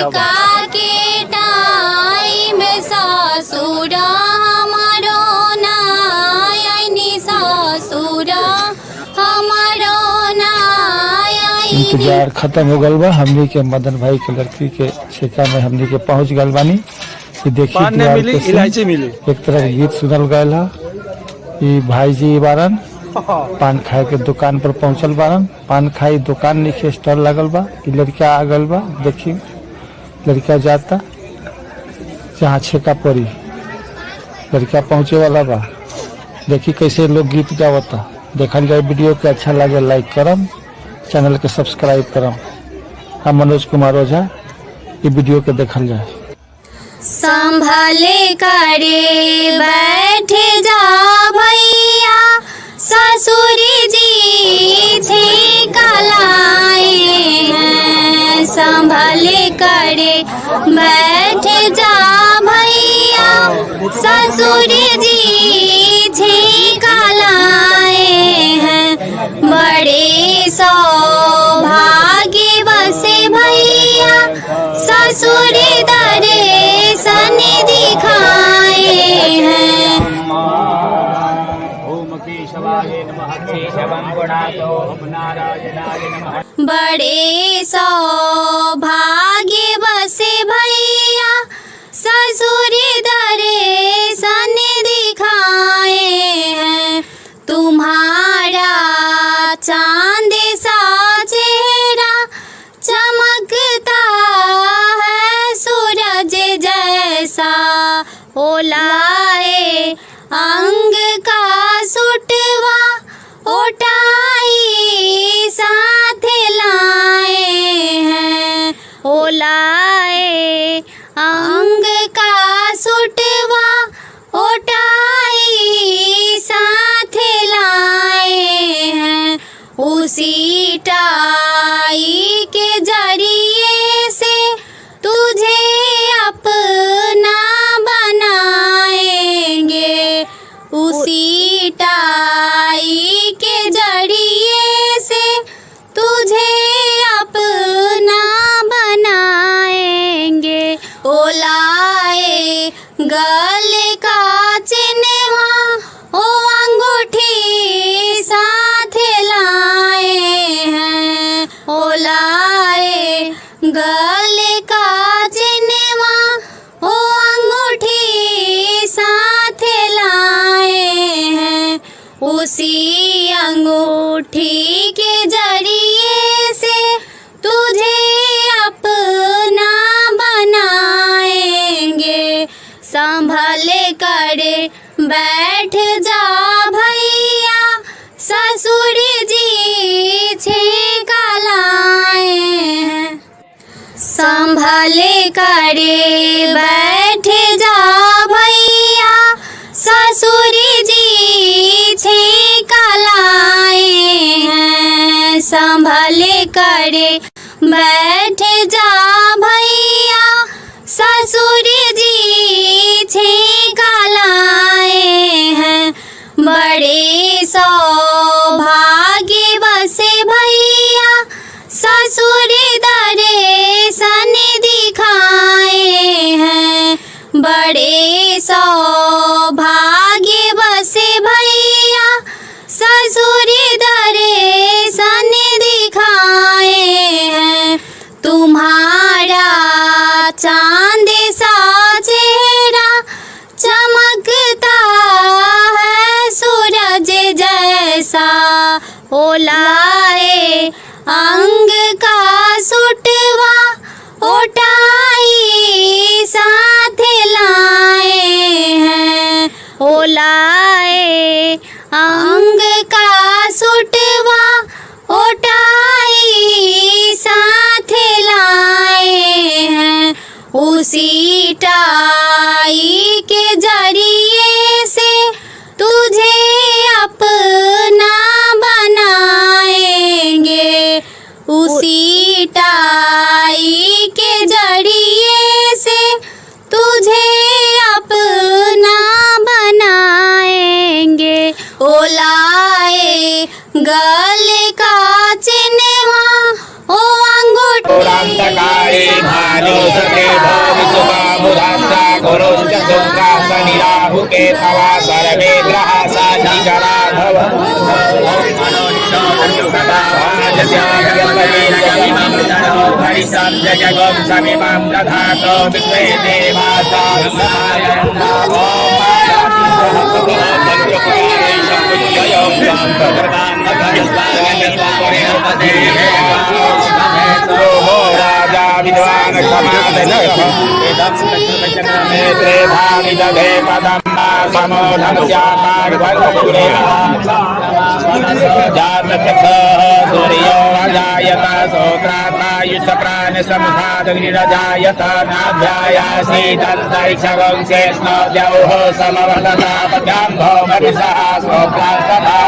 का के टाइम ससुरा हमारो नायनी ससुरा हमारो नायनी। इंतजार खत्म हो गल बा। हमनी के मदन भाई के लड़की के छेका में हमनी के पहुंच गल बानी। देखिए इलायची मिली एक तरह गीत सुनल गयल है। ये भाई जी बारन पान खाए के दुकान पर पहुंचल बारन। पान खाई दुकान नीचे स्टॉल लगल बा। ये लड़का आ गल बा। देखी लड़का जाता जहाँ छेका पड़ी लड़का पहुंचे वाला बा। देखी कैसे लोग गीत गावता। देखल जाए वीडियो के अच्छा लगे लाइक करम, चैनल के सब्सक्राइब करम। हम मनोज कुमार ओझा ये वीडियो के देखल जाए। संभले करे बैठ जा भैया ससुरी जी छेका लाए हैं। संभले करे बैठ जा भैया ससुरी जी छेका लाए हैं। बड़े सौभाग्य बसे भैया ससुर दर्शन दिखाए हैं। बड़े सौभाग्य बसे भैया ससुर दर्शन दिखाए हैं। तुम्हारा चांद सा चेहरा चमकता है सूरज जैसा। ओलाए अंग का सुटवा ओटाई साथ लाए हैं। ओलाए अंग का सुटवा ओटाई साथ लाए हैं। उसी टाई के जरिए से तुझे अपना बनाएंगे। उसी टाई के जरिए से तुझे अपना बनाएंगे। ओलाए गल का चिन्हवा ओ अंगूठी साथ लाए हैं। ओलाए गल का चिन्हवा ओ अंगूठी साथ लाए हैं। उसी अंगूठी के जरिए से तुझे अपना बनाएंगे। संभल कर बैठ जा भैया ससुर जी छेका लाए हैं। संभल कर बैठ जा भैया ससुर जी छेका लाए हैं। संभल कर बैठ जा भैया ससुर जी छेका लाए हैं। बड़े सौभाग्य बसे भैया ससुर दर्शन दिखाए हैं। बड़े सौभाग्य बसे भैया ससुर दर्शन दिखाए हैं। तुम्हारा चांद सा चेहरा चमकता है सूरज जैसा। ओलाए अंग का सुटवा ओटाई साथ लाए हैं। ओलाए अंग का सुटवा ओटाई साथ लाए हैं। उसी टाई के जरिए से तुझे अपना बनाएंगे। उसी टाई के जरिए से तुझे अपना बनाएंगे। ओलाए गल का चिन्हवा ओ अंगूठी राहु के तवा सर्वे ग्रह साधिकरा भवन्तु सदा भाजस्यामं समिमं दधातो विश्वे देवासा राजा विद्वान नेत्रे धानि दधे पदं समोधन श्यामार्धपुरे जातचक्षः सूर्यो अजायत श्रोत्रात्मायुष प्राणसमुखादग्निरजायत नाभ्यायासीदन्तरिक्षगं शेष्णो द्यौः समवदता पद्यां भौमरिषः श्रोत्रान्तथा